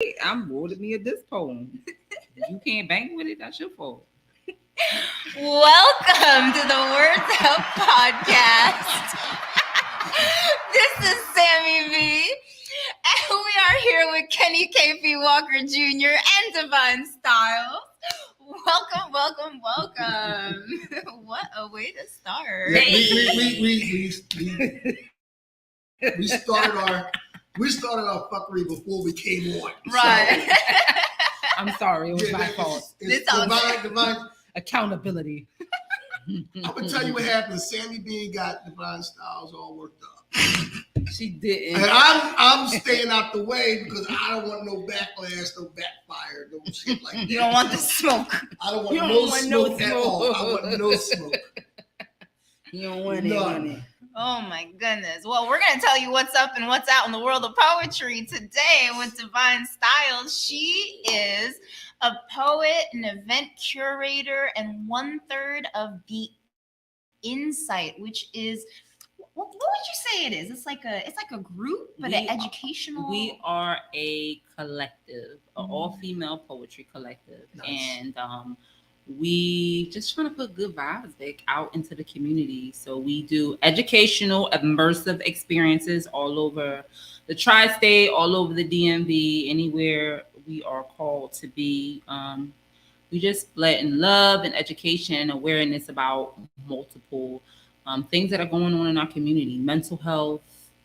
I'm wrote me a diss poem. You can't bang with it, that's your fault. Welcome to the Words Out podcast. This is Sammy V, and we are here with Kenny KP Walker Jr. and Divine Styles. Welcome, welcome, welcome. What a way to start. Yeah, we started our fuckery before we came on. Right. So, I'm sorry, it was my fault. It's divine. Accountability. I'm gonna tell you what happened. Sammy B got Divine Styles all worked up. She didn't. And I'm staying out the way because I don't want no backlash, no backfire, no shit like that. You don't want the smoke. I don't want no smoke at all. I want no smoke. You don't want it, None. honey. Oh my goodness. Well, we're going to tell you what's up and what's out in the world of poetry today with Divine Styles. She is a poet, an event curator, and 1/3 of the Insight, which is what would you say it is? It's like a group, but an educational. We are a collective, an all-female poetry collective, Nice. and we just trying to put good vibes back out into the community. So we do educational, immersive experiences all over the tri-state, all over the DMV, anywhere we are called to be. We just split in love and education and awareness about multiple things that are going on in our community. Mental health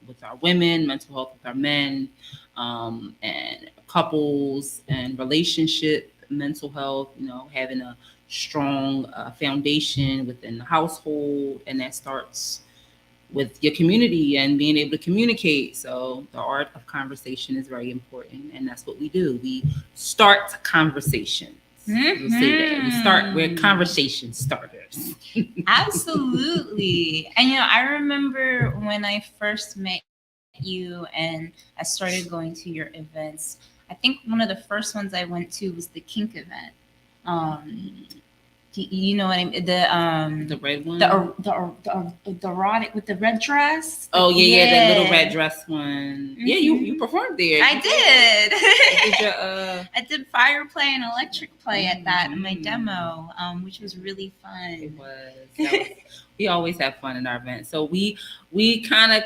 with our women, mental health with our men, and couples and relationship, mental health, having a strong foundation within the household. And that starts with your community and being able to communicate. So the art of conversation is very important. And that's what we do. We start conversations. We'll say that. We're conversation starters. Absolutely. And I remember when I first met you and I started going to your events. I think one of the first ones I went to was the kink event. You know what I mean? The red one? The erotic with the red dress. Oh yeah, the little red dress one. Mm-hmm. Yeah, you performed there. I did. I did fire play and electric play at that in my demo, which was really fun. It was. We always have fun in our events. So we kind of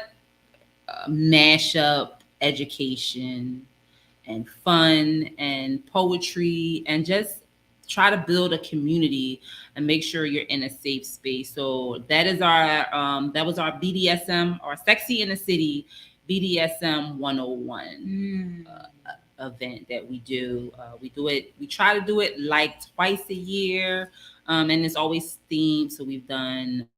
mash up education and fun and poetry and just try to build a community and make sure you're in a safe space. So that is that was our BDSM, our Sexy in the City BDSM 101 event that we do. We try to do it like twice a year, and it's always themed. So we've done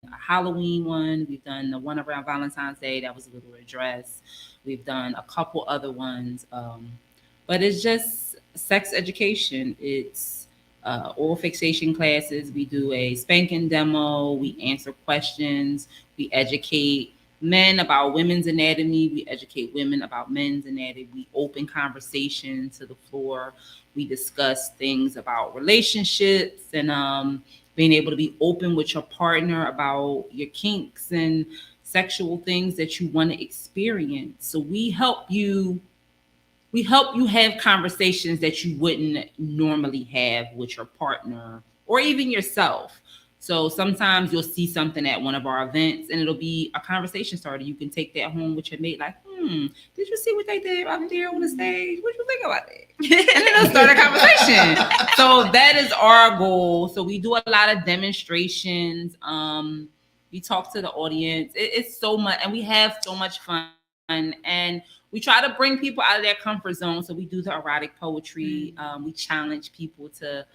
a Halloween one, we've done the one around Valentine's Day, that was a little dress. We've done a couple other ones, but it's just sex education. It's oral fixation classes. We do a spanking demo. We answer questions. We educate men about women's anatomy. We educate women about men's anatomy. We open conversation to the floor. We discuss things about relationships and being able to be open with your partner about your kinks and sexual things that you want to experience. So we help you have conversations that you wouldn't normally have with your partner or even yourself. So sometimes you'll see something at one of our events and it'll be a conversation starter. You can take that home with your mate, like, did you see what they did out there on the stage? What you think about it? And then it'll start a conversation. So that is our goal. So we do a lot of demonstrations. We talk to the audience. It's so much, and we have so much fun. And we try to bring people out of their comfort zone. So we do the erotic poetry. We challenge people to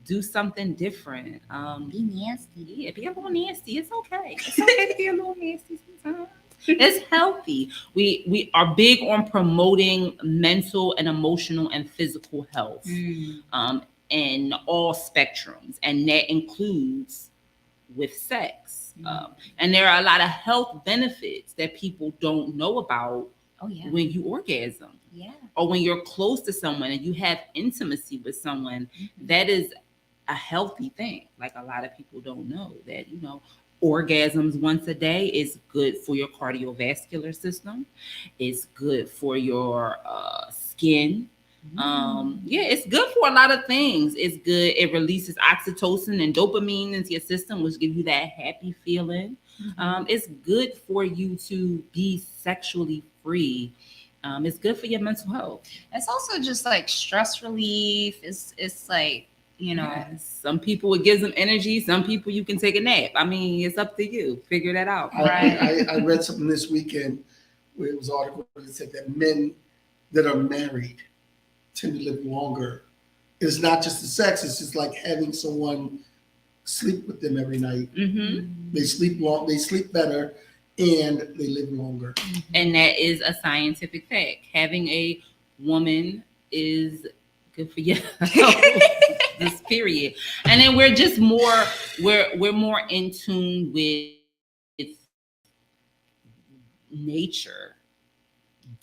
do something different. Be nasty. Yeah, be a little nasty. It's okay. It's okay to be a little nasty sometimes. It's healthy. We are big on promoting mental and emotional and physical health in all spectrums. And that includes with sex. And there are a lot of health benefits that people don't know about when you orgasm. Yeah. Or when you're close to someone and you have intimacy with someone. That is a healthy thing. Like a lot of people don't know that, orgasms once a day is good for your cardiovascular system. It's good for your skin. Yeah, it's good for a lot of things. It's good. It releases oxytocin and dopamine into your system, which gives you that happy feeling. It's good for you to be sexually free. It's good for your mental health. It's also just like stress relief. It's like, you know. Yes. Some people it gives them energy. Some people you can take a nap. I mean, it's up to you. Figure that out. I read something this weekend where it was an article that said that men that are married tend to live longer. It's not just the sex; it's just like having someone sleep with them every night. They sleep long. They sleep better, and they live longer. And that is a scientific fact. Having a woman is good for you. This period. And then we're just more we're more in tune with nature.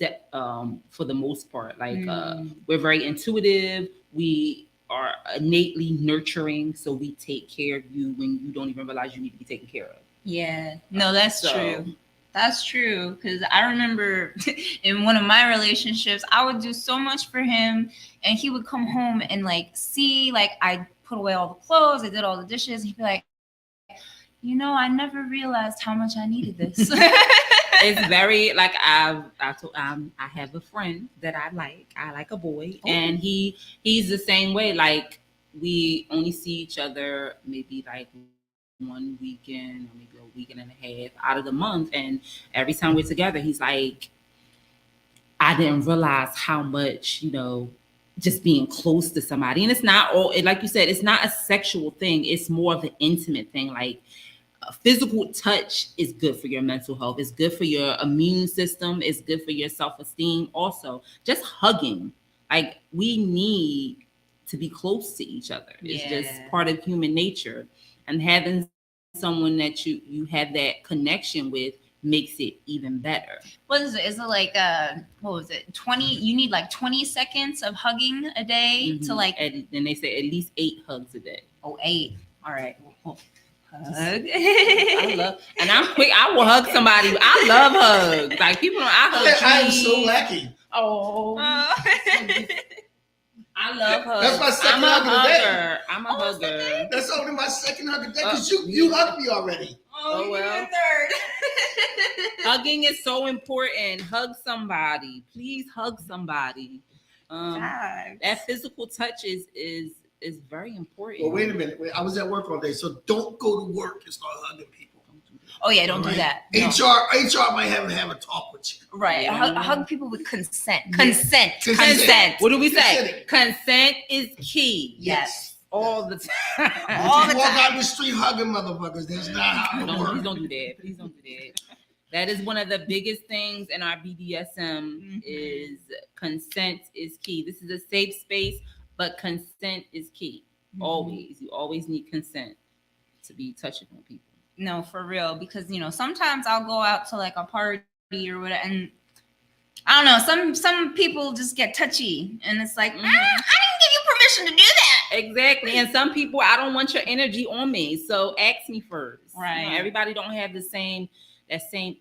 That for the most part, like we're very intuitive. We are innately nurturing, so we take care of you when you don't even realize you need to be taken care of. Yeah, no, that's true. That's true. Because I remember in one of my relationships, I would do so much for him, and he would come home and like see, like I put away all the clothes, I did all the dishes. He'd be like, you know, I never realized how much I needed this. It's very like I have a friend that I like a boy, and he's the same way. Like we only see each other maybe like one weekend or maybe a weekend and a half out of the month, and every time we're together, he's like, I didn't realize how much, you know, just being close to somebody. And it's not all, like you said, it's not a sexual thing. It's more of an intimate thing. Like physical touch is good for your mental health. It's good for your immune system. It's good for your self-esteem. Also, just hugging. Like we need to be close to each other. It's just part of human nature. And having someone that you have that connection with makes it even better. What is it? Is it like what was it? 20? You need like 20 seconds of hugging a day to like. And they say at least 8 hugs a day. Oh, 8. All right. Well, hug. I love, and I'm quick. I will hug somebody. I love hugs. Like people, I hug. I am so lucky. Oh. I love hugs. That's my second hug of the day. I'm a hugger. That's only my second hug of the day because you hugged me already. Oh well. Third. Hugging is so important. Hug somebody. Please hug somebody. That physical touch is very important. Well, wait a minute. I was at work all day, so don't go to work and start hugging people. Oh yeah, don't do that. No. HR might have a talk with you. Right. Hug people with consent. Consent. What do we say? Consent is key. Yes. All the time. All the time. Walk out the street hugging motherfuckers. That's not how it works. Please don't do that. Please don't do that. That is one of the biggest things in our BDSM is consent is key. This is a safe space, but consent is key. Always. You always need consent to be touching on people. No, for real. Because, you know, sometimes I'll go out to like a party or whatever, and I don't know, some people just get touchy, and it's like, I didn't give you permission to do that. Exactly. And some people, I don't want your energy on me, so ask me first. Right. You know, everybody don't have that same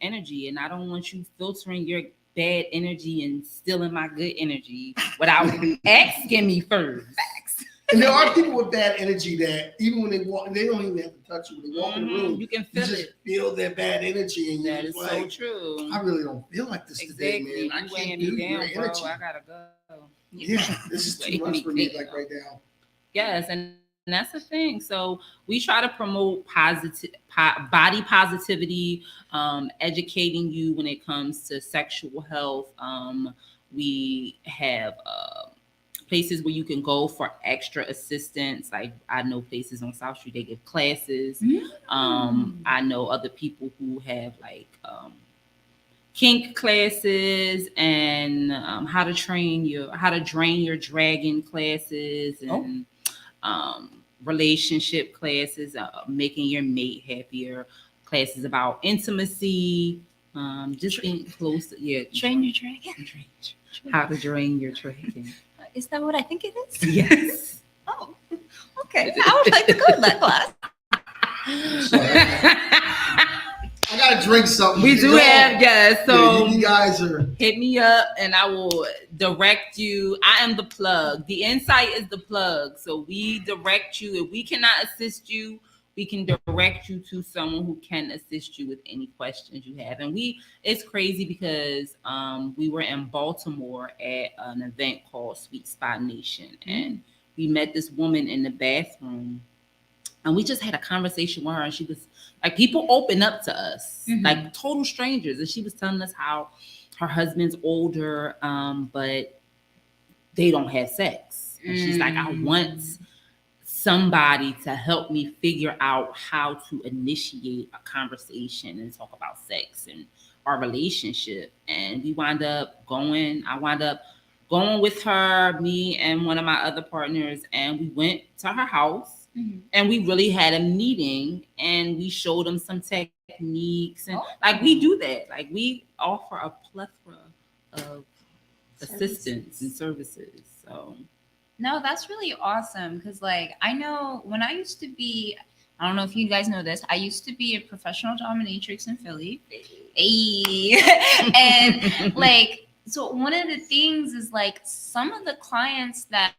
energy, and I don't want you filtering your bad energy and stealing my good energy without asking me first. Facts. And there are people with bad energy that even when they walk, they don't even have to touch you. When they walk in the room, you can feel just feel their bad energy, and that you're is like, so true. I really don't feel like this today, man. I can't do your energy. I gotta go. Yeah, this is too much for me, like right now. Yes, and that's the thing. So we try to promote body positivity, educating you when it comes to sexual health. We have places where you can go for extra assistance. Like I know places on South Street, they give classes. I know other people who have like kink classes and how to drain your dragon classes and relationship classes, making your mate happier, classes about intimacy, just being close to Train your dragon. How to drain your dragon. Is that what I think it is? Yes. Oh, okay. I would like to go to that class. I gotta drink something. We do have, yes. So you guys are. Hit me up and I will direct you. I am the plug. The insight is the plug. So we direct you. If we cannot assist you, we can direct you to someone who can assist you with any questions you have. And it's crazy because we were in Baltimore at an event called Sweet Spot Nation, and we met this woman in the bathroom, and we just had a conversation with her, and she was like, people open up to us, like total strangers, and she was telling us how her husband's older, but they don't have sex. And she's like, I want somebody to help me figure out how to initiate a conversation and talk about sex and our relationship. And I wound up going with her, me and one of my other partners, and we went to her house and we really had a meeting, and we showed them some techniques, and like we do that. Like we offer a plethora of assistance and services. So no, that's really awesome. Because like I know when I used to be, I don't know if you guys know this, I used to be a professional dominatrix in Philly. Hey. And like, so one of the things is like some of the clients that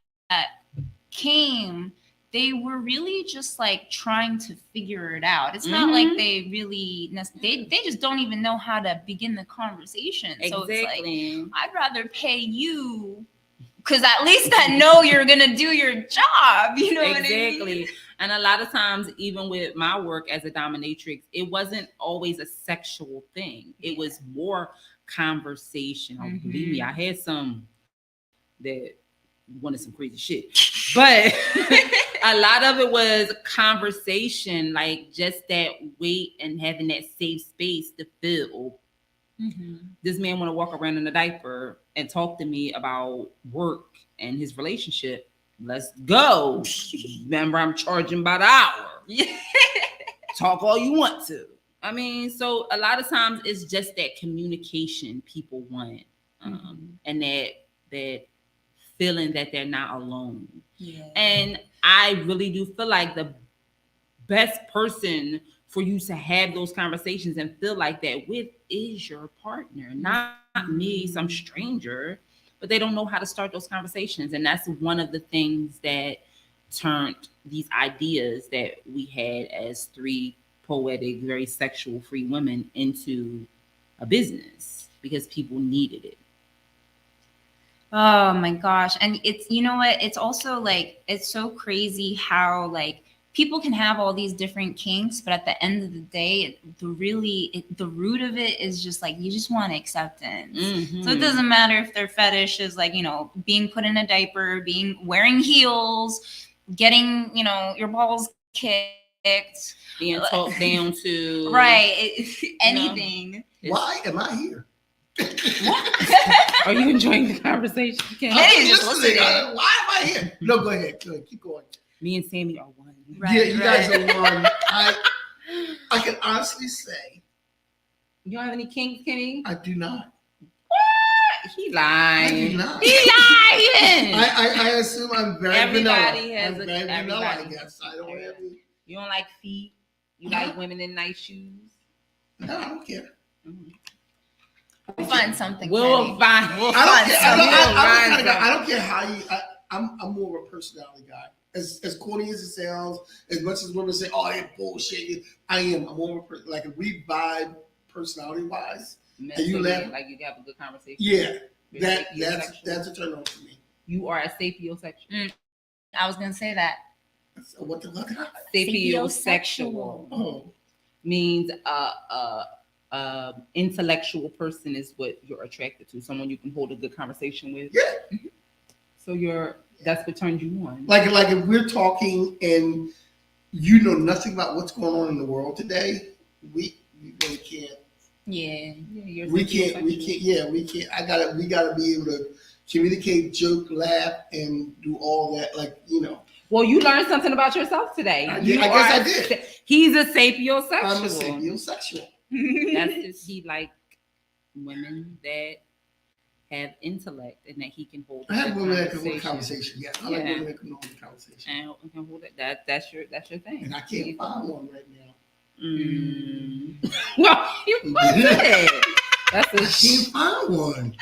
came, they were really just like trying to figure it out. It's not like they really they just don't even know how to begin the conversation. So it's like, I'd rather pay you because at least I know you're gonna do your job. You know what I mean? And a lot of times, even with my work as a dominatrix, it wasn't always a sexual thing. It was more conversation. Oh, believe me, I had some that wanted some crazy shit, but a lot of it was conversation, like just that weight and having that safe space to feel. This man want to walk around in a diaper and talk to me about work and his relationship. Let's go. Remember, I'm charging by the hour. Talk all you want to. I mean, so a lot of times it's just that communication people want, and that feeling that they're not alone. And I really do feel like the best person for you to have those conversations and feel like that with is your partner, not me, some stranger, but they don't know how to start those conversations. And that's one of the things that turned these ideas that we had as three poetic, very sexual free women into a business because people needed it. Oh my gosh. And it's, you know what? It's also like, it's so crazy how like people can have all these different kinks, but at the end of the day, the root of it is just like, you just want acceptance. So it doesn't matter if their fetish is like, you know, being put in a diaper, wearing heels, getting, you know, your balls kicked, being talked down to. Right. Anything. Why am I here? What? Are you enjoying the conversation? I'm just listening. Why am I here? No, go ahead. Keep going. Me and Sammy are one. Right, yeah, you guys are one. I can honestly say. You don't have any kinks, Kenny? I do not. What? He lying. I do not. He lying. I assume I'm very everybody vanilla. Has I'm a, very everybody vanilla, I guess. I don't have any. You don't like feet? You like women in nice shoes? No, I don't care. We'll find something. We'll find something. I don't care how you. I'm more of a personality guy. As corny as it sounds, as much as women say, "Oh, you're bullshit," I am. I'm more of a, like if we vibe personality wise, and you laugh, like you have a good conversation. Yeah, that's a turn on for me. You are a sapiosexual. I was gonna say that. So what the fuck? Sapiosexual means intellectual person is what you're attracted to. Someone you can hold a good conversation with. Yeah. So that's what turns you on. Like if we're talking and you know nothing about what's going on in the world today, we really can't. Yeah. We can't. Yeah, we can't. We gotta be able to communicate, joke, laugh, and do all that. Like, you know. Well, you learned something about yourself today. I guess I did. He's a sapiosexual. I'm a sapiosexual. That's just he like women that have intellect and that he can hold. I have women that can hold a conversation. Yeah, I like women that can hold a conversation. And can hold it. That's your thing. And I can't find one right now. Well, you put it. That's I a can't find one.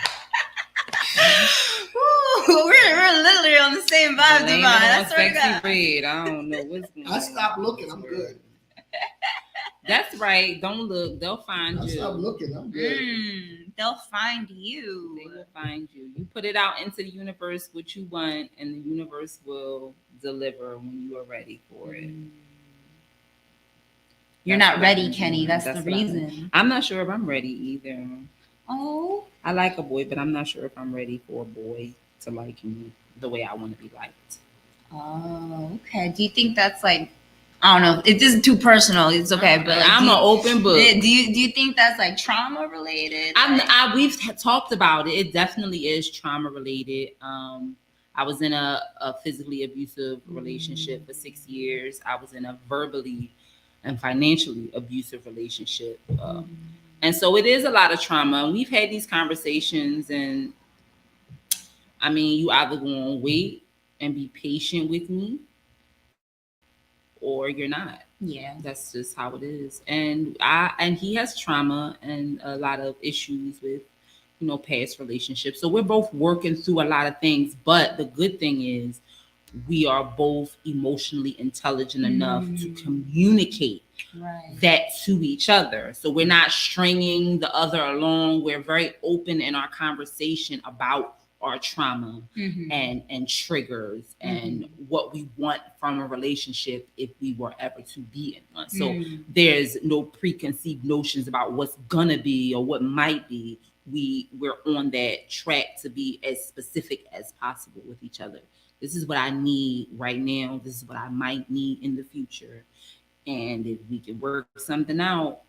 Ooh, we're literally on the same vibe, Divine. That's what we sexy got. red. I don't know what's going on. I stopped looking. I'm good. That's right. Don't look. They'll find I you. stopped looking. I'm good. They'll find you. They will find you. You put it out into the universe what you want, and the universe will deliver when you are ready for it. You're That's not what ready, I'm Kenny. doing. That's the what I think. reason. I'm not sure if I'm ready either. Oh. I like a boy, but I'm not sure if I'm ready for a boy to like me the way I want to be liked. Oh, okay. Do you think that's like, I don't know, it isn't too personal. It's okay, but like, I'm an open book. Do you think that's like trauma related? We've talked about it. It definitely is trauma related. I was in a physically abusive relationship for 6 years. I was in a verbally and financially abusive relationship. And so it is a lot of trauma. We've had these conversations, and I mean, you either going to wait and be patient with me, or you're not. Yeah, that's just how it is. And he has trauma and a lot of issues with, past relationships. So we're both working through a lot of things. But the good thing is, we are both emotionally intelligent enough to communicate that to each other. So we're not stringing the other along. We're very open in our conversation about our trauma and triggers and what we want from a relationship if we were ever to be in one. So there's no preconceived notions about what's gonna be or what might be. We're on that track to be as specific as possible with each other. This is what I need right now. This is what I might need in the future. And if we can work something out,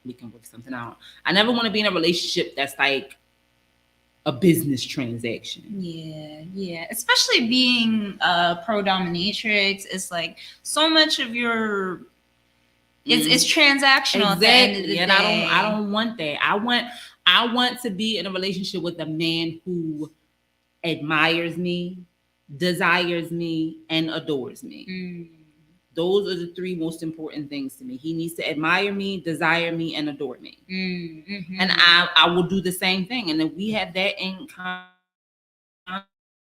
we can work something out. I never want to be in a relationship that's like a business transaction. Yeah. Especially being pro dominatrix, it's like so much of your it's transactional. Exactly. At the end of the and day. I don't want that. I want to be in a relationship with a man who admires me, desires me, and adores me. Those are the three most important things to me. He needs to admire me, desire me, and adore me. And I will do the same thing. And if we have that in common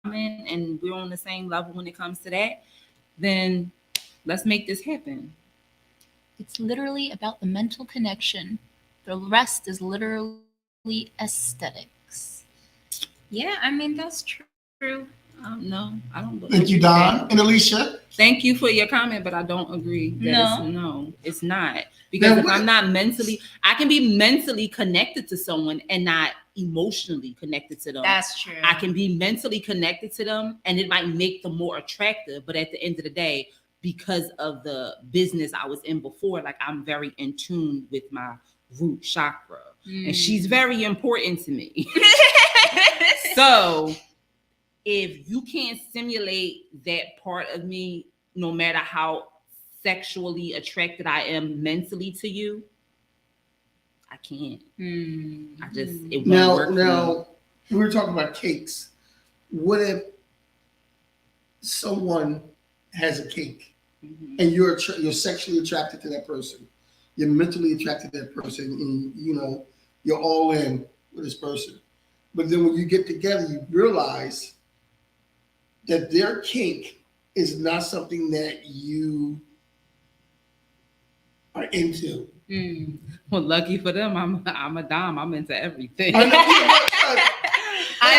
and we're on the same level when it comes to that, then let's make this happen. It's literally about the mental connection. The rest is literally aesthetics. Yeah, I mean, that's true. No, I don't believe Thank you, Don and Alicia. Thank you for your comment, but I don't agree. It's not. Because if I'm not I can be mentally connected to someone and not emotionally connected to them. That's true. I can be mentally connected to them and it might make them more attractive. But at the end of the day, because of the business I was in before, like I'm very in tune with my root chakra. And she's very important to me. So if you can't stimulate that part of me, no matter how sexually attracted I am mentally to you, I can't. I just, it won't work. Now, we were talking about cakes. What if someone has a cake and you're sexually attracted to that person? You're mentally attracted to that person and, you're all in with this person. But then when you get together, you realize that their cake is not something that you are into. Well, lucky for them, I'm a dom. I'm into everything. I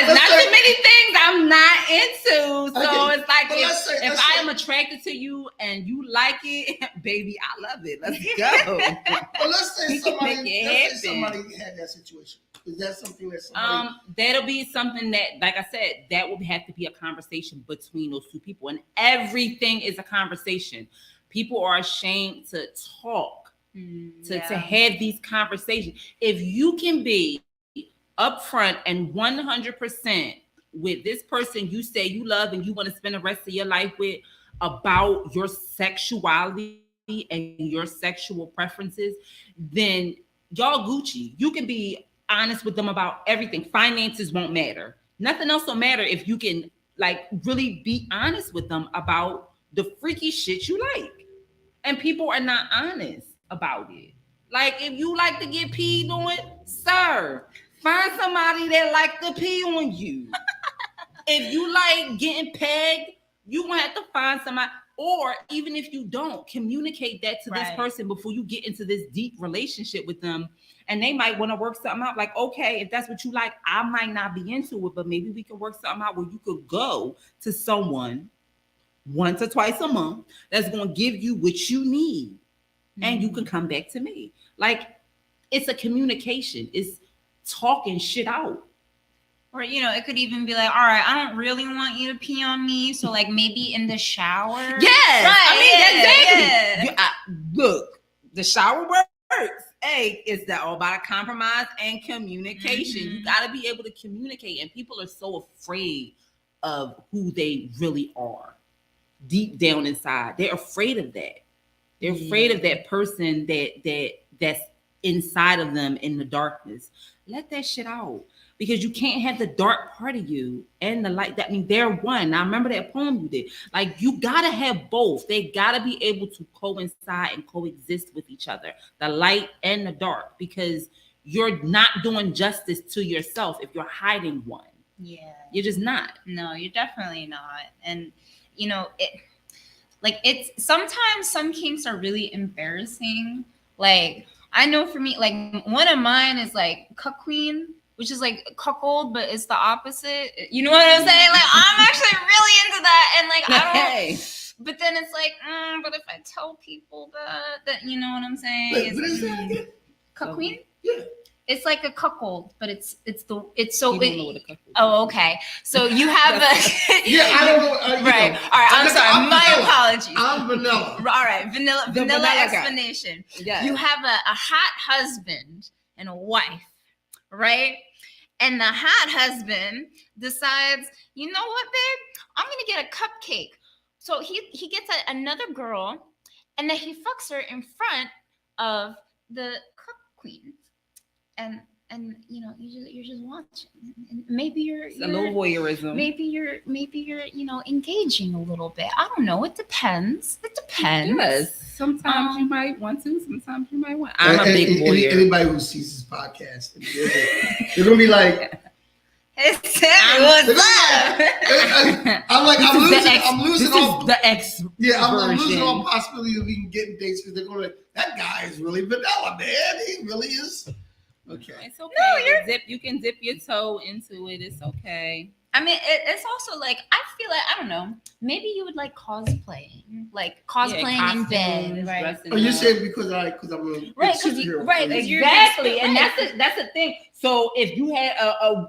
know, not too many things I'm not into. So Okay, it's like but if I am attracted to you and you like it, baby, I love it. Let's go. But let's say We can somebody, make it somebody had that situation. Is that something that somebody... That'll be something that, like I said, that will have to be a conversation between those two people. And everything is a conversation. People are ashamed to talk, to have these conversations. If you can be upfront and 100% with this person you say you love and you want to spend the rest of your life with about your sexuality and your sexual preferences, then y'all Gucci. You can be honest with them about everything. Finances won't matter. Nothing else will matter if you can like really be honest with them about the freaky shit you like. And people are not honest. about it. Like if you like to get peed on, sir, find somebody that like to pee on you. If you like getting pegged, you gonna have to find somebody. Or even if you don't, communicate that to this person before you get into this deep relationship with them. And they might want to work something out. Like, okay, if that's what you like, I might not be into it, but maybe we can work something out where you could go to someone once or twice a month that's going to give you what you need. And you can come back to me. Like, it's a communication. It's talking shit out. Or, you know, it could even be like, all right, I don't really want you to pee on me. So, like, maybe in the shower. Yes. Right. I mean, Yeah. exactly. Look, the shower works. Hey, it's that all about compromise and communication. You got to be able to communicate. And people are so afraid of who they really are deep down inside. They're afraid of that. They're afraid of that person that's inside of them in the darkness. Let that shit out. Because you can't have the dark part of you and the light. That I mean, they're one. Now, remember that poem you did. Like, you gotta have both. They gotta be able to coincide and coexist with each other, the light and the dark. Because you're not doing justice to yourself if you're hiding one. Yeah, you're just not. No, you're definitely not. And you know, it's sometimes some kinks are really embarrassing. Like, I know for me, like one of mine is like cuck queen, which is like cuckold, but it's the opposite. You know what I'm saying? Like, I'm actually really into that. And like, I don't, but then it's like, but if I tell people that, you know what I'm saying? Wait, what is that again? Cuck queen? Yeah. It's like a cuckold, but it's so. You don't know what a cuckold is. Oh, okay. So you have a. Yeah, I don't know. Right. Know. All right. I'm sorry. I'm My vanilla. apologies. I'm vanilla. All right. Vanilla explanation. Yeah. You have a hot husband and a wife, right? And the hot husband decides, you know what, babe? I'm gonna get a cupcake. So he gets another girl, and then he fucks her in front of the cup queen. And you know, you're just watching, and maybe you're a little voyeurism. Maybe you're you know, engaging a little bit. I don't know. It depends. Yes. Sometimes you might want to. Sometimes you might want. I'm a big voyeur. Anybody who sees this podcast, they're gonna be like, "It's what's up?" I'm losing all the X. Yeah, I'm losing all possibility of even getting dates because they're going to. That guy is really vanilla, man. He really is. Okay. It's okay. No, you can dip your toe into it. It's okay. I mean, it's also like, I feel like, I don't know, maybe you would like cosplaying in bed, right? Oh, you're saying because I'm a superhero. Right, exactly, and that's the thing. So if you had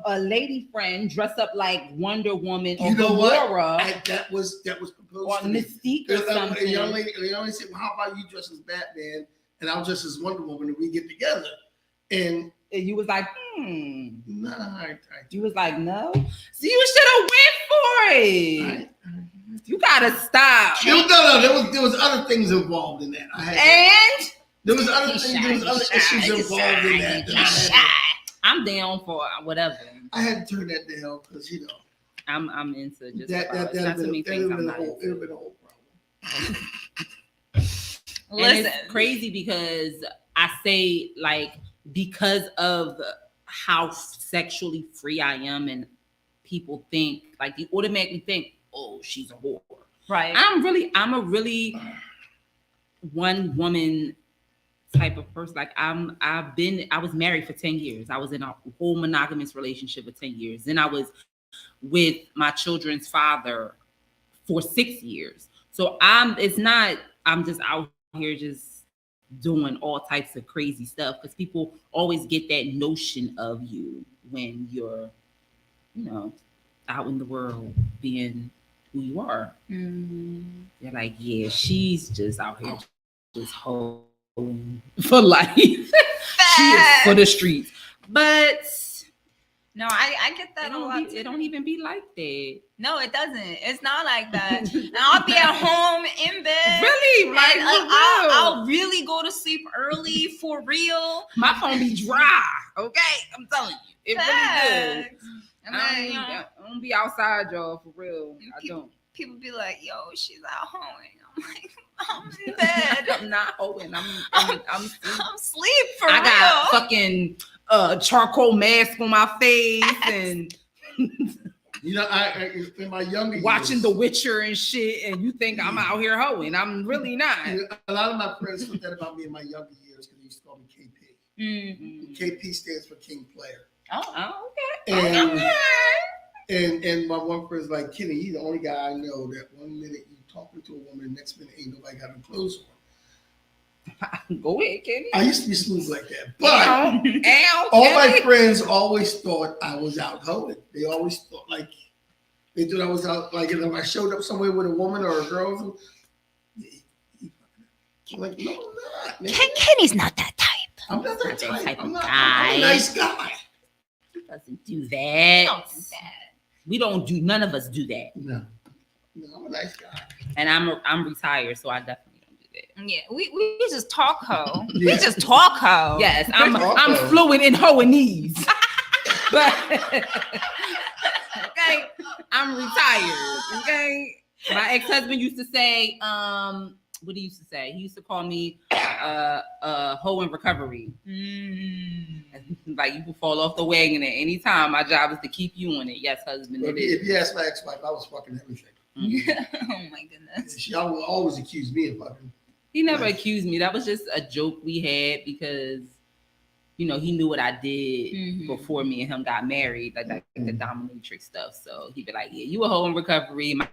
a lady friend dress up like Wonder Woman or Gamora, that was proposed or to Mystique or something. A young lady said, "Well, how about you dress as Batman and I'll dress as Wonder Woman and we get together?" And you was like, Nah, you was like, no. So you should have went for it. You gotta stop. No. There was other things involved in that. There was other things. There was other issues involved in that. I'm down for whatever. I had to turn that down because I'm into just that. That would have been a whole problem. And it's crazy because I say like, because of how sexually free I am, and people think like, you automatically think, oh, she's a whore. Right. I'm a really one woman type of person. Like I was married for 10 years. I was in a whole monogamous relationship for 10 years. Then I was with my children's father for 6 years. So I'm just out here just doing all types of crazy stuff, because people always get that notion of you when you're, out in the world being who you are. They're like, yeah, she's just out here just holding for life. She is for the streets. But no, I get that a lot. It don't even be like that. No, it doesn't. It's not like that. And I'll be at home in bed. Really? Like, I'll really go to sleep early for real. My phone be dry. Okay, I'm telling you, it really is. And then, I don't be outside, y'all, for real. I don't. people be like, "Yo, she's out hoeing." I'm like, I'm in bed. I'm not hoeing. I'm I'm asleep for I real. got fucking charcoal mask on my face and You know, I in my younger watching years, The Witcher and shit, and you think I'm out here hoeing. I'm really not. you know, a lot of my friends thought that about me in my younger years because they used to call me KP. Mm-hmm. KP stands for King Player. Oh, okay. And my one friend's like, Kenny, you're the only guy I know that 1 minute you talking to a woman, the next minute ain't nobody got no clothes on. Go ahead, Kenny. I used to be smooth like that, but Ow, all my Kenny. friends always thought I was out hoeing. They always thought like they thought I was out like if I showed up somewhere with a woman or a girl. I'm like, no, I'm not. Man. Kenny's not that type. I'm not that Not that type. type I'm of not. guy. I'm a nice guy. He doesn't do that. Don't do that. We don't do. None of us do that. No, I'm a nice guy. And I'm retired, so I definitely don't do that. Yeah, we just talk hoe. Yeah. We just talk hoe. Yes, I'm Also- fluent in hoeing, but okay, I'm retired. Okay, my ex-husband used to say, what he used to say? He used to call me hoe in recovery. Like you can fall off the wagon at any time. My job is to keep you on it. Yes, husband. But It is. if you ask my ex-wife, I was fucking everything. Oh my goodness. She always accused me of fucking. He never accused me. That was just a joke we had because, you know, he knew what I did Mhm. before me and him got married, like the dominatrix stuff. So he'd be like, "Yeah, you a hoe in recovery. My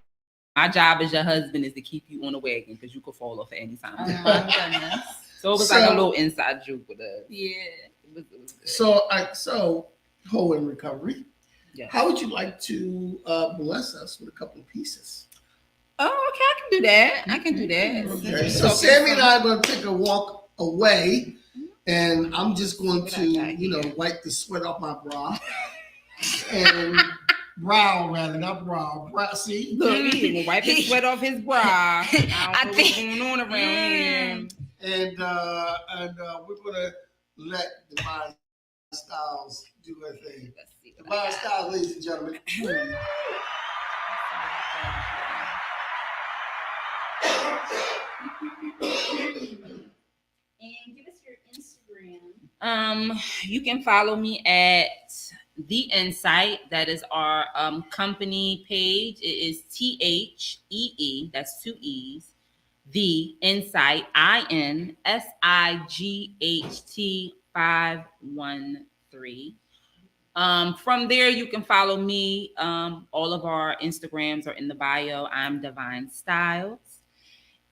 job as your husband is to keep you on the wagon because you could fall off at any time." Oh my goodness. So it was like a little inside joke with us. Yeah. It was good. So hoe in recovery. Yes. How would you like to bless us with a couple of pieces? Oh, okay, I can do that. I can do that. Okay. So Sammy and I are going to take a walk away, and I'm just going to, wipe the sweat off my brow and brow rather, not brow. See, Look, he gonna wipe his sweat off his brow. I don't I know think- what's going on around here. and we're going to let Divine Styles do her thing. Let's see. what I Divine got. Styles, ladies and gentlemen. And give us your Instagram. You can follow me at The Insight. That is our company page. It is THEE. That's 2 E's. The Insight. INSIGHT 513. From there, you can follow me. All of our Instagrams are in the bio. I'm Divine Styles.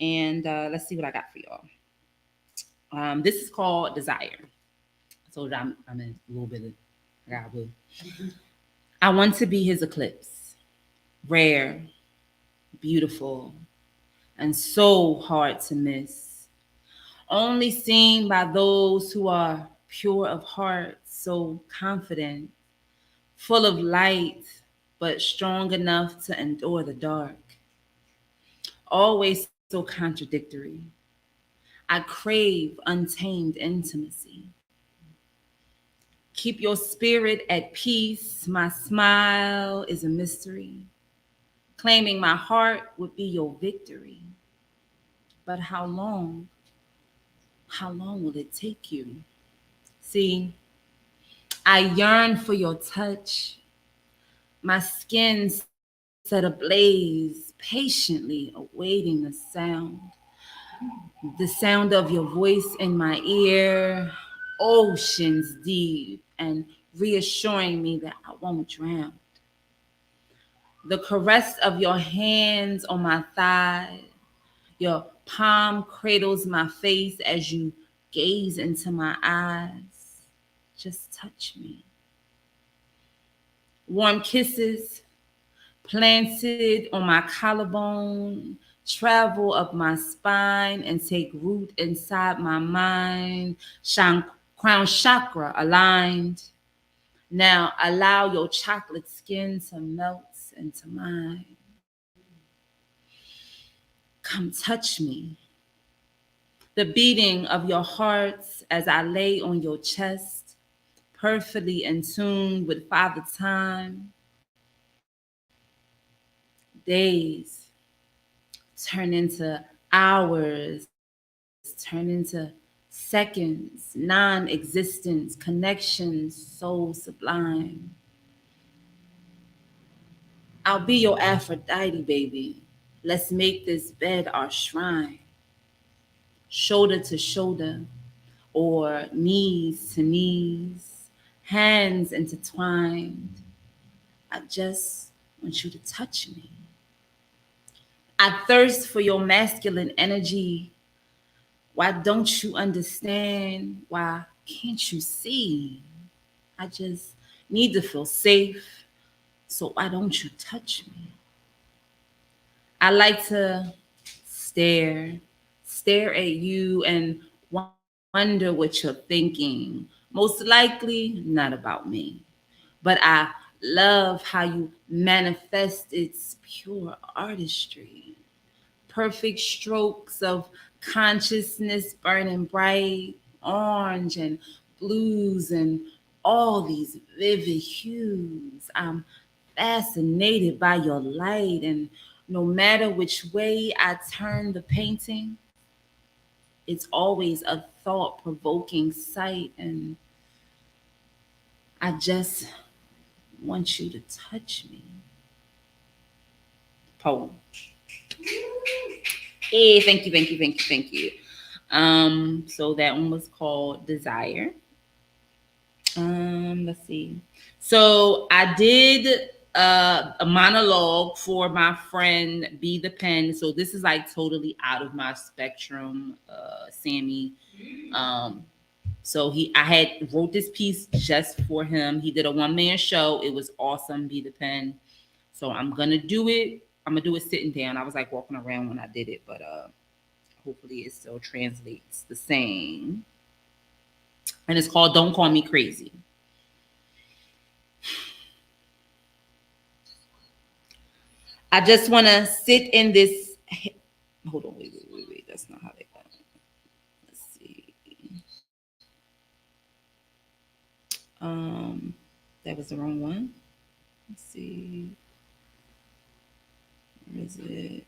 And let's see what I got for y'all. This is called Desire. So I'm in a little bit of God will. I want to be his eclipse, rare, beautiful, and so hard to miss. Only seen by those who are pure of heart, so confident, full of light, but strong enough to endure the dark. Always so contradictory. I crave untamed intimacy. Keep your spirit at peace. My smile is a mystery. Claiming my heart would be your victory. But how long? How long will it take you? See, I yearn for your touch. My skin set ablaze, patiently awaiting the sound. The sound of your voice in my ear, oceans deep, and reassuring me that I won't drown. The caress of your hands on my thigh, your palm cradles my face as you gaze into my eyes. Just touch me. Warm kisses planted on my collarbone, travel up my spine and take root inside my mind. Crown chakra aligned. Now allow your chocolate skin to melt into mine. Come touch me. The beating of your hearts as I lay on your chest, perfectly in tune with Father Time. Days turn into hours, turn into seconds, non-existence, connections so sublime. I'll be your Aphrodite, baby. Let's make this bed our shrine, shoulder to shoulder, or knees to knees, hands intertwined. I just want you to touch me. I thirst for your masculine energy. Why don't you understand? Why can't you see? I just need to feel safe. So why don't you touch me? I like to stare, stare at you and wonder what you're thinking. Most likely, not about me. But I love how you manifest its pure artistry. Perfect strokes of consciousness burning bright, orange and blues, and all these vivid hues. I'm fascinated by your light, and no matter which way I turn the painting, it's always a thought provoking sight, and I just want you to touch me. Poem. Hey, thank you, thank you, thank you, thank you. So that one was called Desire. Let's see. So I did a monologue for my friend Be the Pen. So this is like totally out of my spectrum, Sammy. So I had wrote this piece just for him. He did a one-man show. It was awesome, Be the Pen. So I'm gonna do it. I'm gonna do it sitting down. I was like walking around when I did it, but hopefully it still translates the same. And it's called Don't Call Me Crazy. I just want to sit in this. Hold on, wait. That's not how they go. Let's see. That was the wrong one. Let's see. Where is it?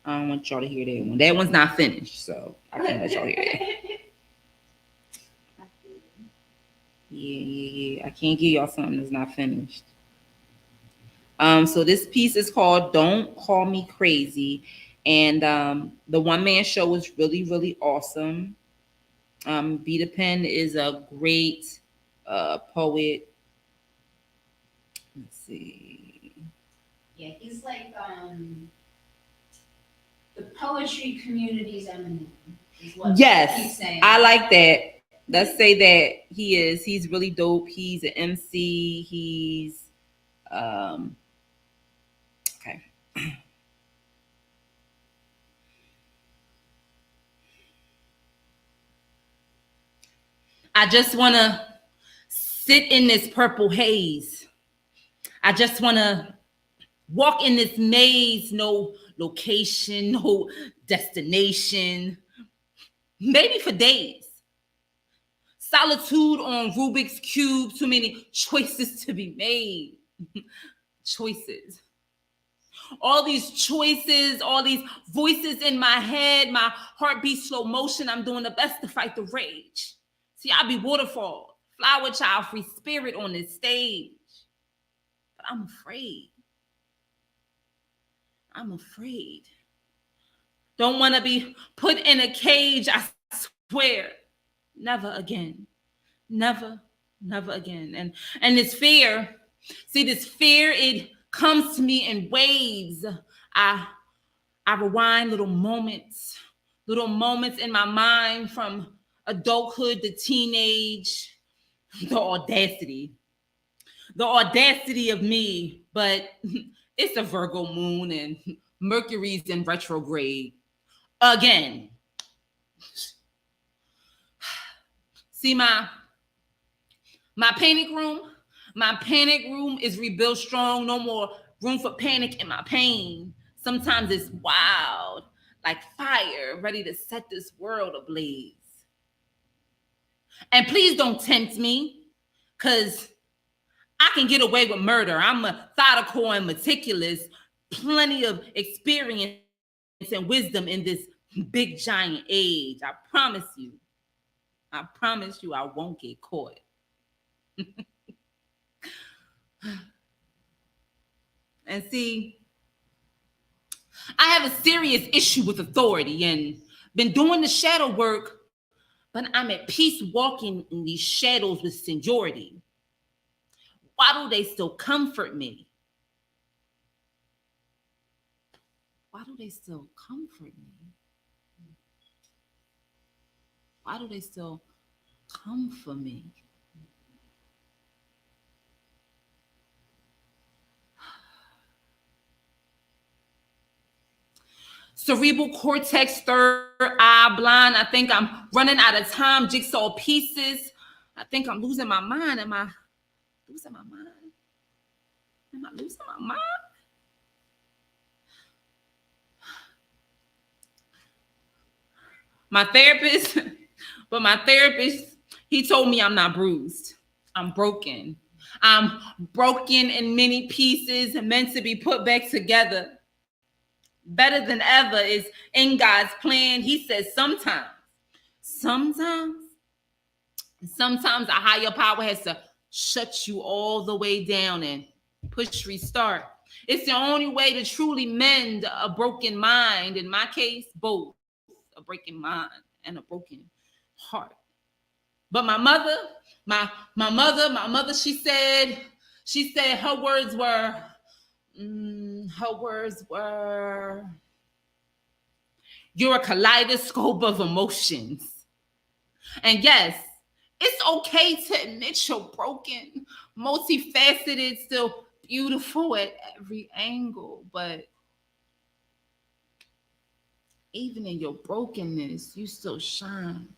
I don't want y'all to hear that one. That one's not finished, so I can't let y'all hear it. Yeah. I can't give y'all something that's not finished. So this piece is called Don't Call Me Crazy. And the one-man show was really, really awesome. Be the Pen is a great poet. Let's see. Yeah, he's like the poetry community's Eminem. Is what Yes, he's saying. I like that. Let's say that he is. He's really dope. He's an MC. He's okay. I just want to sit in this purple haze. I just want to walk in this maze, no location, no destination, maybe for days. Solitude on Rubik's Cube, too many choices to be made. Choices. All these choices, all these voices in my head, my heartbeat slow motion. I'm doing the best to fight the rage. See, I be waterfall, flower child, free spirit on this stage. But I'm afraid. I'm afraid. Don't want to be put in a cage, I swear. Never again. Never again. And this fear, see, this fear, it comes to me in waves. I rewind little moments in my mind from adulthood to teenage. The audacity of me, but it's a Virgo moon and Mercury's in retrograde again. See, my panic room is rebuilt strong. No more room for panic in my pain. Sometimes it's wild, like fire, ready to set this world ablaze. And please don't tempt me, because I can get away with murder. I'm methodical and meticulous. plenty of experience and wisdom in this big giant age. I promise you I won't get caught. And see, I have a serious issue with authority and been doing the shadow work, but I'm at peace walking in these shadows with seniority. Why do they still comfort me? Why do they still comfort me? Why do they still comfort me? Cerebral cortex, third eye blind. I think I'm running out of time. Jigsaw pieces. I think I'm losing my mind. Am I losing my mind? Am I losing my mind? My therapist, he told me I'm not bruised. I'm broken. I'm broken in many pieces and meant to be put back together. Better than ever is in God's plan. He says sometimes a higher power has to shut you all the way down and push restart. It's the only way to truly mend a broken mind. In my case, both a broken mind and a broken heart. But my mother, she said her words were, you're a kaleidoscope of emotions. And yes, it's okay to admit you're broken, multifaceted, still beautiful at every angle. But even in your brokenness, you still shine.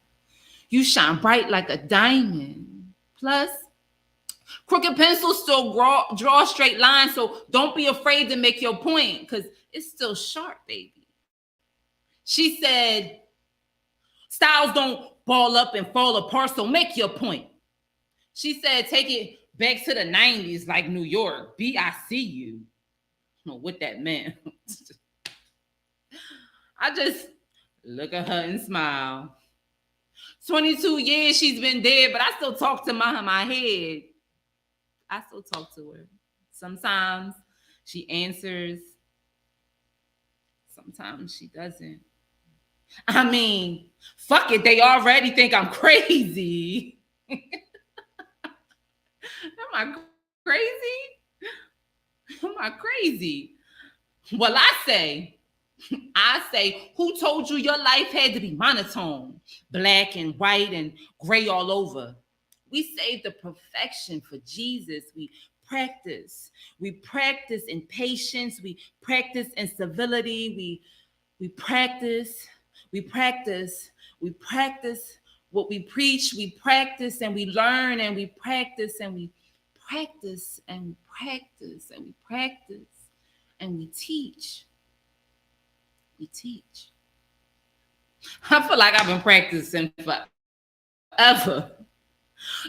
You shine bright like a diamond. Plus, crooked pencils still draw straight lines, so don't be afraid to make your point, because it's still sharp, baby. She said, styles don't ball up and fall apart, so make your point. She said, take it back to the 90s like New York. I see you. I don't know what that meant. I just look at her and smile. 22 years she's been dead, but I still talk to my head. I still talk to her. Sometimes she answers. Sometimes she doesn't. I mean, fuck it. They already think I'm crazy. Am I crazy? Am I crazy? Well, I say, who told you your life had to be monotone, black and white and gray all over? We save the perfection for Jesus. We practice in patience. We practice in civility. We practice what we preach. We practice and we learn and we practice and we practice and we practice and we practice and we teach. We teach. I feel like I've been practicing forever.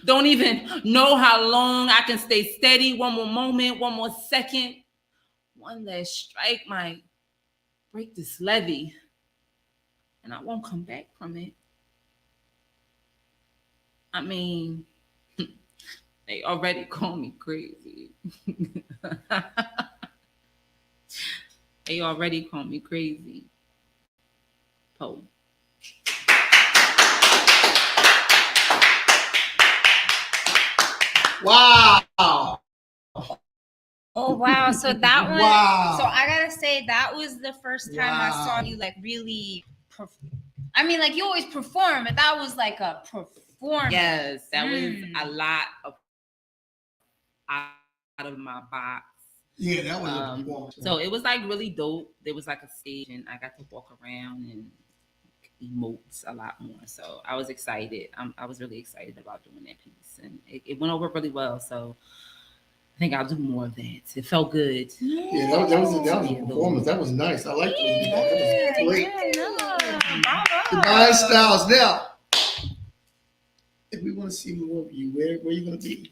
Don't even know how long I can stay steady. One more moment, one more second. One last strike might break this levee, and I won't come back from it. I mean, they already call me crazy. They already call me crazy. Poe. Wow. Oh wow! So that one. Wow. So I gotta say that was the first time I saw you like really. I mean, like you always perform, but that was like a performance. Yes, that was a lot of out of my box. Yeah, that was a performance. So it was like really dope. There was like a stage, and I got to walk around and emote a lot more. So I was excited. I was really excited about doing that piece, and it went over really well. So I think I'll do more of that. It felt good. Yeah, that was a performance. That was nice. I liked it. That was great. Divine Styles. Now, if we want to see more of you, where are you going to be?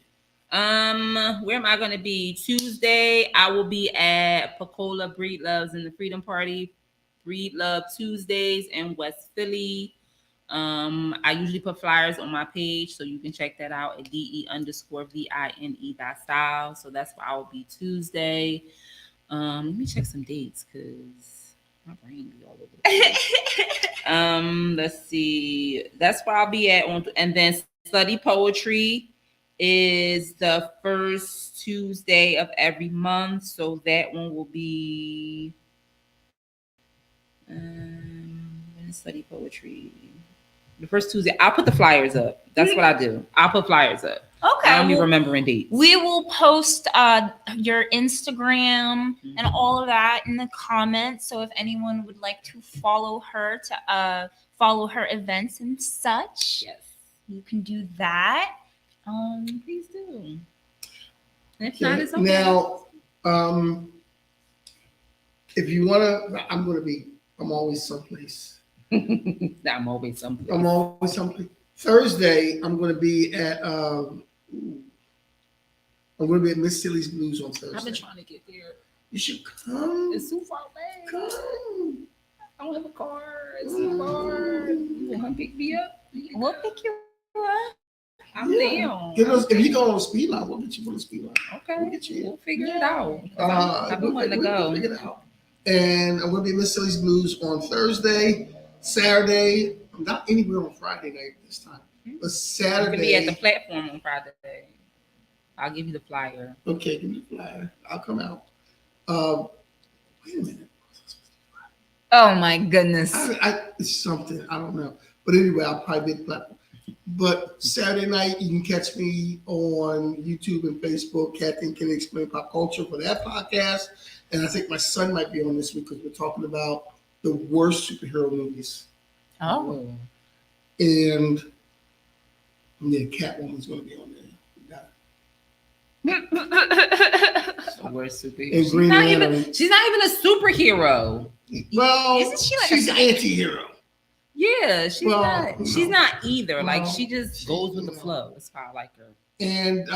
Where am I going to be? Tuesday, I will be at Pacola Breed Loves in the Freedom Party. Breed Love Tuesdays in West Philly. I usually put flyers on my page, so you can check that out at DE_VINE.style. So that's where I will be Tuesday. Let me check some dates because my brain be all over the place. Let's see. That's where I'll be at and then Study Poetry is the first Tuesday of every month. So that one will be Study Poetry. The first Tuesday. I'll put the flyers up. That's what I do. I'll put flyers up. Okay. I don't be remembering dates. We will post your Instagram and all of that in the comments. So if anyone would like to follow her events and such, Yes, you can do that. Please do. If Okay. not, it's okay. Now, if you want to, I'm always someplace. I'm always someplace. I'm always someplace. Thursday, I'm going to be at Miss Silly's Blues on Thursday. I've been trying to get there. You should come. It's too far away. Come. I don't have a car. It's too far. You want to pick me up? We'll pick you up. I'm down. If you go on the speed line, we'll get you on the speed line. Okay. We'll get you. We'll figure it out. I've been wanting to We'll go. figure it out. And I'm going to be at Miss Silly's Blues on Thursday. Saturday, I'm not anywhere on Friday night this time. But Saturday. You can be at the platform on Friday. I'll give you the flyer. Okay, give me the flyer. I'll come out. Wait a minute. Oh my goodness. It's something. I don't know. But anyway, I'll probably be at the platform. But Saturday night, you can catch me on YouTube and Facebook. Kathy and Kenny Explain Pop Culture for that podcast. And I think my son might be on this week because we're talking about the worst superhero movies. Oh. And Catwoman's going to be on there. The worst superhero. And Green Lantern. She's not even a superhero. Well, Isn't she like she's an anti-hero. Yeah, she's not. No. She's not either. Like No. she just goes with the flow. That's how I like her. And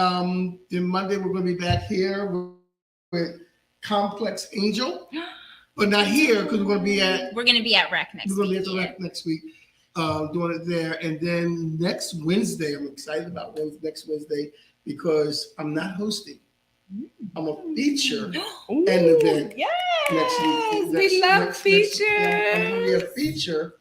then Monday we're going to be back here with Complex Angel, but not here because we're going to be at Rec next week. We're going to be at the Rec next week, doing it there. And then next Wednesday, I'm excited about next Wednesday because I'm not hosting. I'm a feature an event next week. We love features. I'm going to be a feature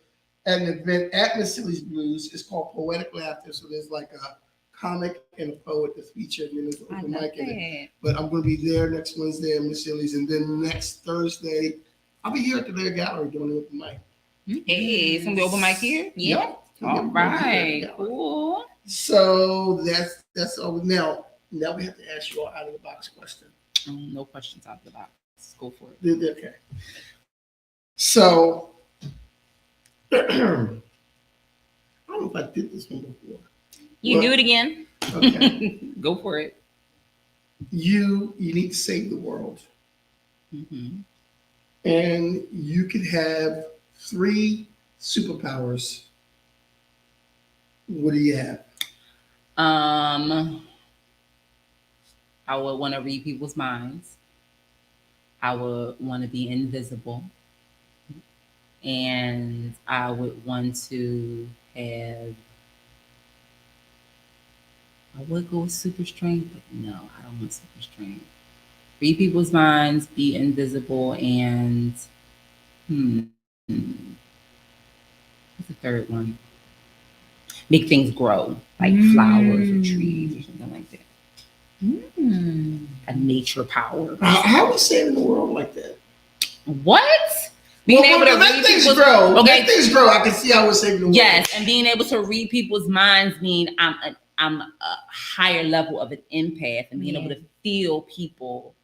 at an event at Miss Silly's Blues. It's called Poetic Laughter. So there's like a comic and a poet that's featured, and then there's an open mic in it. But I'm going to be there next Wednesday at Miss Silly's, and then next Thursday, I'll be here at the Bear Gallery doing the open mic. Hey, it's going to be open mic here? Yeah. All right. Cool. So that's all. Now we have to ask you all out of the box question. No questions out of the box. Let's go for it. Okay. So I don't know if I did this one before. You do it again. Okay. Go for it. You need to save the world. Mm-hmm. And you could have 3 superpowers. What do you have? I would want to read people's minds. I would want to be invisible. And I would want to have, I would go with super strength, but no, I don't want super strength. Read people's minds, be invisible, and what's the third one? Make things grow, like flowers or trees or something like that. A nature power. How are we saving the world like that? What? Being able to let read things people's grow. Okay. Let things grow. I can see how we're saving the world. Yes, and being able to read people's minds mean I'm a higher level of an empath, and being able to feel people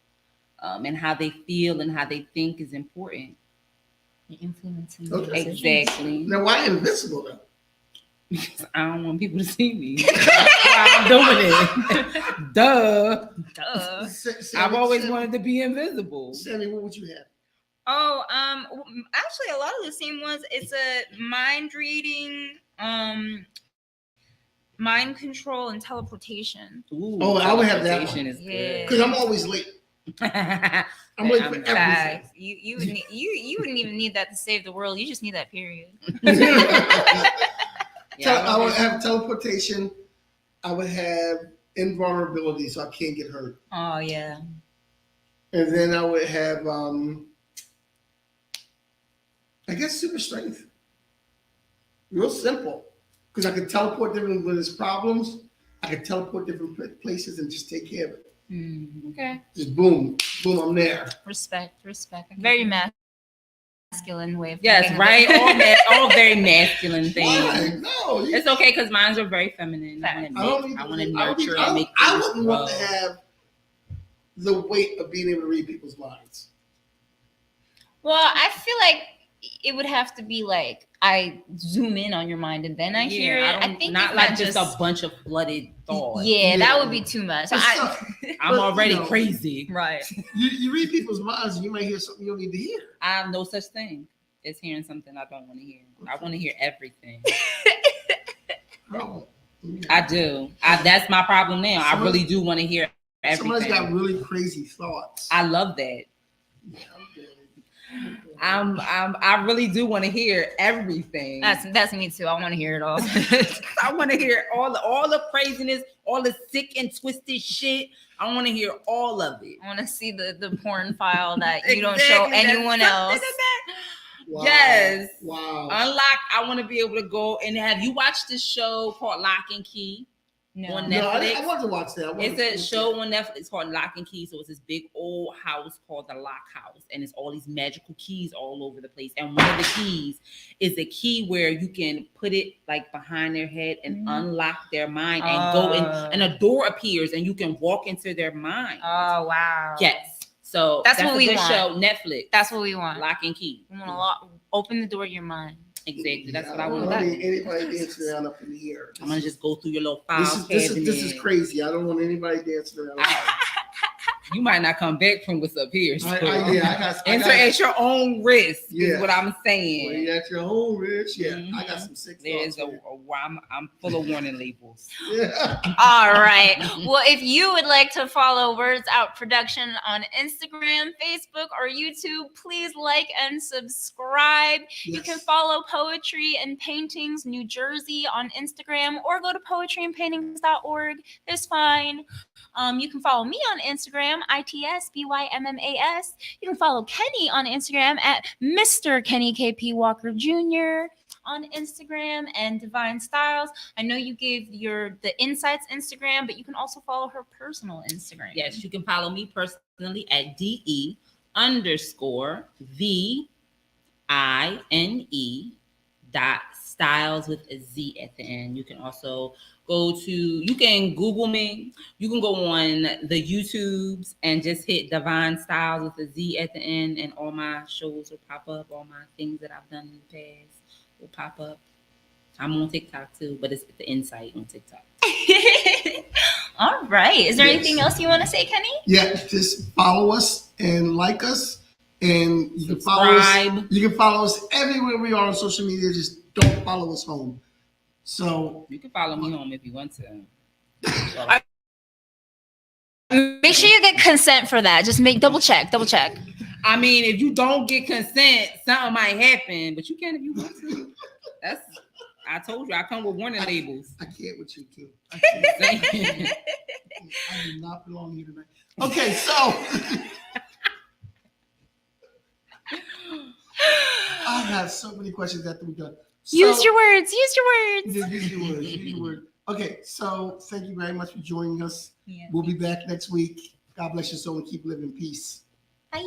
and how they feel and how they think is important. Influencing. Okay. Exactly. Now, why invisible though? I don't want people to see me. That's why I'm doing it. Duh. I've always wanted to be invisible. Sammy, what would you have? Oh, actually, a lot of the same ones. It's a mind reading. mind control and teleportation. Ooh, Oh, I would have that teleportation one. is Yeah. Because I'm always late. good. I'm late for I'm- everything. Facts. You would need, you wouldn't even need that to save the world. You just need that period. I would have teleportation. I would have invulnerability, so I can't get hurt. Oh yeah. And then I would have, I guess, super strength. Real simple. Because I could teleport different when there's problems. I could teleport different places and just take care of it. Okay. Just boom, boom, I'm there. Respect. Very masculine way of Yes, thinking of right. it. All very masculine Why? things. No. It's okay because mine are very feminine. Fact. I want to nurture and make I things wouldn't want to grow. have the weight of being able to read people's minds. Well, I feel like it would have to be like I zoom in on your mind and then I hear it. I think not if like I just a bunch of flooded thoughts. Yeah, that would be too much. So I'm But, already you know, crazy. right. You read people's minds, and you might hear something you don't need to hear. I have no such thing as hearing something I don't want to hear. I want to hear everything. Oh, I do. That's my problem now. I really do want to hear Somebody's everything. got really crazy thoughts. I love that. Yeah, I really do want to hear everything. That's me too. I want to hear it all. I want to hear all the craziness, all the sick and twisted shit. I want to hear all of it. I want to see the porn file that you don't show Exactly. anyone That's else. something that- Wow. Yes. Wow. Unlock. I want to be able to go and have you watched this show called Lock and Key? No. On No, I Netflix? wanted to watch that. It's a show on Netflix. It's called Lock and Key. So it's this big old house called the Lock House, and it's all these magical keys all over the place. And one of the keys is a key where you can put it like behind their head and unlock their mind and go in, and a door appears and you can walk into their mind. Oh wow. Yes. So That's what a we good want. show. Netflix. That's what we want. Lock and Key. We want to open the door of your mind. Exactly. That's what I don't want want to do. anybody dancing around up in here. I'm gonna just go through your little file This cabinet. is crazy. I don't want anybody dancing around. You might not come back from what's up here. So. I got Enter at your own risk. Yeah. Is what I'm saying. Well, you at your home, Rich. Yeah, I got Mhm. some sick There's thoughts. I'm full of warning labels. Yeah. All right. Well, if you would like to follow Words Out Production on Instagram, Facebook, or YouTube, please like and subscribe. You can follow Poetry and Paintings New Jersey on Instagram or go to poetryandpaintings.org. It's fine. You can follow me on Instagram, ITSBYMMAS. You can follow Kenny on Instagram at Mr. Kenny KP Walker Jr. on Instagram, and Divine Styles. I know you gave the Insights Instagram, but you can also follow her personal Instagram. Yes, you can follow me personally at DE_VINE.styles with a Z at the end. You can also you can Google me. You can go on the YouTubes and just hit Divine Styles with a Z at the end, and all my shows will pop up. All my things that I've done in the past will pop up. I'm on TikTok too, but it's the Insight on TikTok. All right. Is there anything else you want to say, Kenny? Yeah, just follow us and like us, and you can follow us. You can follow us everywhere we are on social media. Just don't follow us home. So You can follow me home if you want to. Make sure you get consent for that. Just double check. I mean, if you don't get consent, something might happen, but you can if you want to. I told you, I come with warning labels. I can't with you too. I Saying. do not belong here tonight. Okay, so I have so many questions after we're done. So, Use your words. Use your word. Okay, so thank you very much for joining us. Yeah. We'll be back next week. God bless your soul and keep living in peace. Bye.